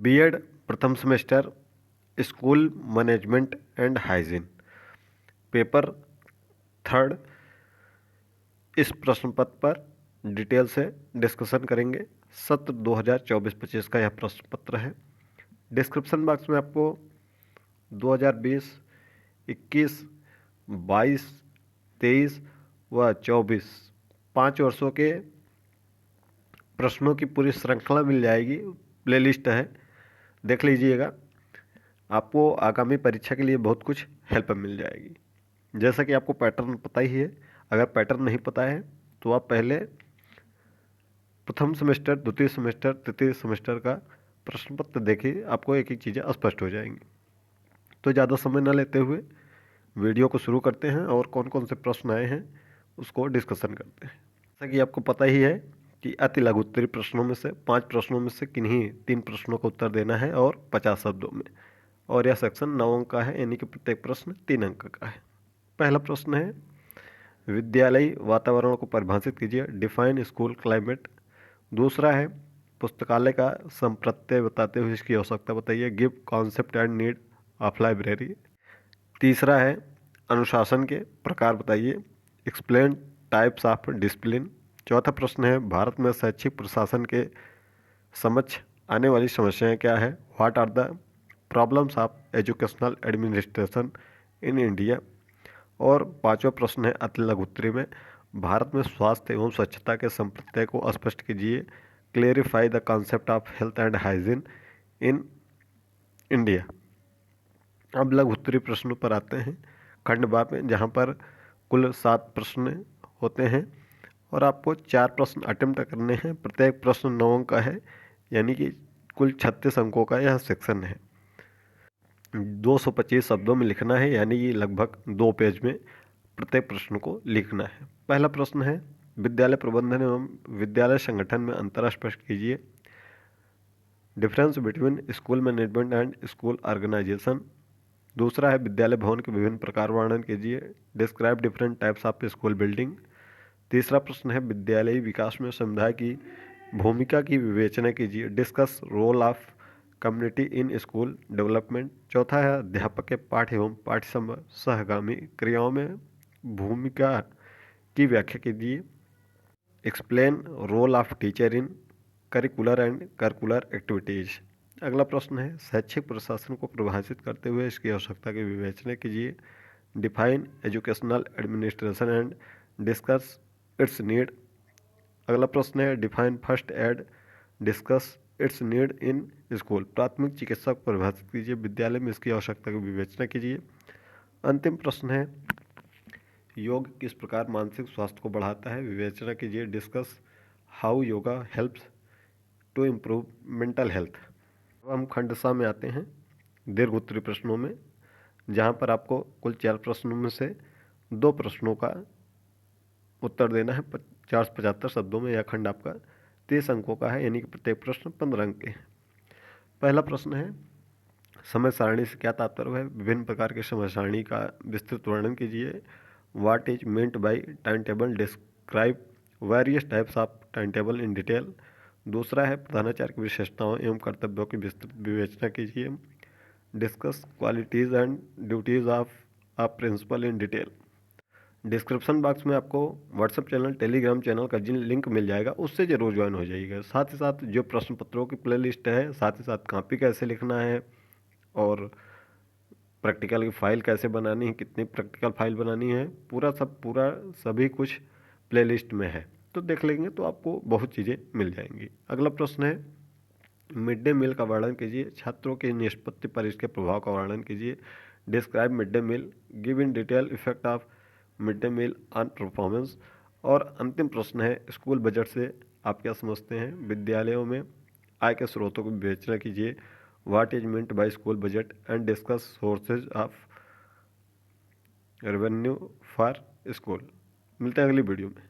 BEd प्रथम semester school management and hygiene paper third. इस प्रश्न पत्र पर डिटेल से डिस्कशन करेंगे। सत्र 2024-25 का यह प्रश्न पत्र है। डिस्क्रिप्शन बॉक्स में आपको 2020, 21, 22, 23 व 24 5 वर्षों के प्रश्नों की पूरी श्रृंखला मिल जाएगी। प्लेलिस्ट है, देख लीजिएगा। आपको आगामी परीक्षा के लिए बहुत कुछ हेल्प मिल जाएगी। जैसा कि आपको पैटर्न पता ही है, अगर पैटर्न नहीं पता है तो आप पहले प्रथम सेमेस्टर, द्वितीय सेमेस्टर, तृतीय सेमेस्टर का प्रश्न पत्र देखिए, आपको एक एक चीज़ें स्पष्ट हो जाएंगी। तो ज़्यादा समय न लेते हुए वीडियो को शुरू करते हैं और कौन कौन से प्रश्न आए हैं उसको डिस्कशन करते हैं। जैसा कि आपको पता ही है कि अति लघु उत्तरीय प्रश्नों में से 5 प्रश्नों में से किन्हीं 3 प्रश्नों का उत्तर देना है और 50 शब्दों में, और यह सेक्शन 9 अंक का है, यानी कि प्रत्येक प्रश्न 3 अंक का है। पहला प्रश्न है, विद्यालयी वातावरण को परिभाषित कीजिए, डिफाइन स्कूल क्लाइमेट। दूसरा है, पुस्तकालय का संप्रत्यय बताते हुए इसकी आवश्यकता बताइए, give concept and need of library. तीसरा है, अनुशासन के प्रकार बताइए, एक्सप्लेन टाइप्स ऑफ डिसिप्लिन। चौथा प्रश्न है, भारत में शैक्षिक प्रशासन के समक्ष आने वाली समस्याएं क्या है, what are the problems of educational administration in India. और पांचवा प्रश्न है, अति लघु उत्तरीय में, भारत में स्वास्थ्य एवं स्वच्छता के संप्रत्यय को स्पष्ट कीजिए, clarify the concept of health and hygiene in India. अब लघु उत्तरीय प्रश्नों पर आते हैं, खंड बा में, जहाँ पर कुल 7 प्रश्न होते हैं और आपको 4 प्रश्न अटेम्प्ट करने हैं। प्रत्येक प्रश्न 9 अंक का है, यानी कि कुल 36 अंकों का यह सेक्शन है। 225 शब्दों में लिखना है, यानी कि लगभग 2 पेज में प्रत्येक प्रश्न को लिखना है। पहला प्रश्न है, विद्यालय प्रबंधन एवं विद्यालय संगठन में अंतर स्पष्ट कीजिए, difference between school management and school organisation. दूसरा है, विद्यालय भवन के विभिन्न प्रकार वर्णन कीजिए, describe different types of school building. तीसरा प्रश्न है, विद्यालयी विकास में समुदाय की भूमिका की विवेचना कीजिए, discuss role of community in school development. चौथा है, अध्यापक के पाठ एवं पाठ्य सहगामी क्रियाओं में भूमिका की व्याख्या कीजिए, explain role of teacher in curricular and curricular activities. अगला प्रश्न है, शैक्षिक प्रशासन को परिभाषित करते हुए इसकी आवश्यकता की विवेचना कीजिए, define educational administration and discuss it's need. अगला प्रश्न है, define first aid, discuss it's need in school. प्राथमिक चिकित्सा को परिभाषित कीजिए, विद्यालय में इसकी आवश्यकता की विवेचना कीजिए। अंतिम प्रश्न है, योग किस प्रकार मानसिक स्वास्थ्य को बढ़ाता है, विवेचना कीजिए, discuss how yoga helps to improve mental health. अब हम खंड सा में आते हैं, दीर्घ उत्तरीय प्रश्नों में, जहाँ पर आपको कुल 4 प्रश्नों में से 2 प्रश्नों का उत्तर देना है 50 शब्दों में। यह खंड आपका 30 अंकों का है, यानी कि प्रत्येक प्रश्न 15 अंक के हैं। पहला प्रश्न है, समय सारणी से क्या तात्पर्य है, विभिन्न प्रकार के समय सारणी का विस्तृत वर्णन कीजिए, what is meant by time table, describe various types of time table in detail. दूसरा है, प्रधानाचार्य की विशेषताओं एवं कर्तव्यों की विस्तृत विवेचना कीजिए, discuss qualities and duties of a principal in detail. Description box में आपको व्हाट्सएप चैनल, टेलीग्राम चैनल का जिन लिंक मिल जाएगा, उससे जरूर ज्वाइन हो जाइएगा। साथ ही साथ जो प्रश्न पत्रों की प्लेलिस्ट है, साथ ही साथ कॉपी कैसे लिखना है और प्रैक्टिकल की फ़ाइल कैसे बनानी है, कितनी प्रैक्टिकल फाइल बनानी है, पूरा सभी कुछ प्लेलिस्ट में है। तो देख लेंगे तो आपको बहुत चीज़ें मिल जाएंगी। अगला प्रश्न है, मिड डे मील का वर्णन कीजिए, छात्रों की निष्पत्ति पर इसके प्रभाव का वर्णन कीजिए, describe mid day meal, give in detail effect of mid day meal on performance. और अंतिम प्रश्न है, स्कूल बजट से आप क्या समझते हैं, विद्यालयों में आय के स्रोतों की विवेचना कीजिए, what is meant by school budget and discuss sources of revenue for school. मिलते हैं अगली वीडियो में।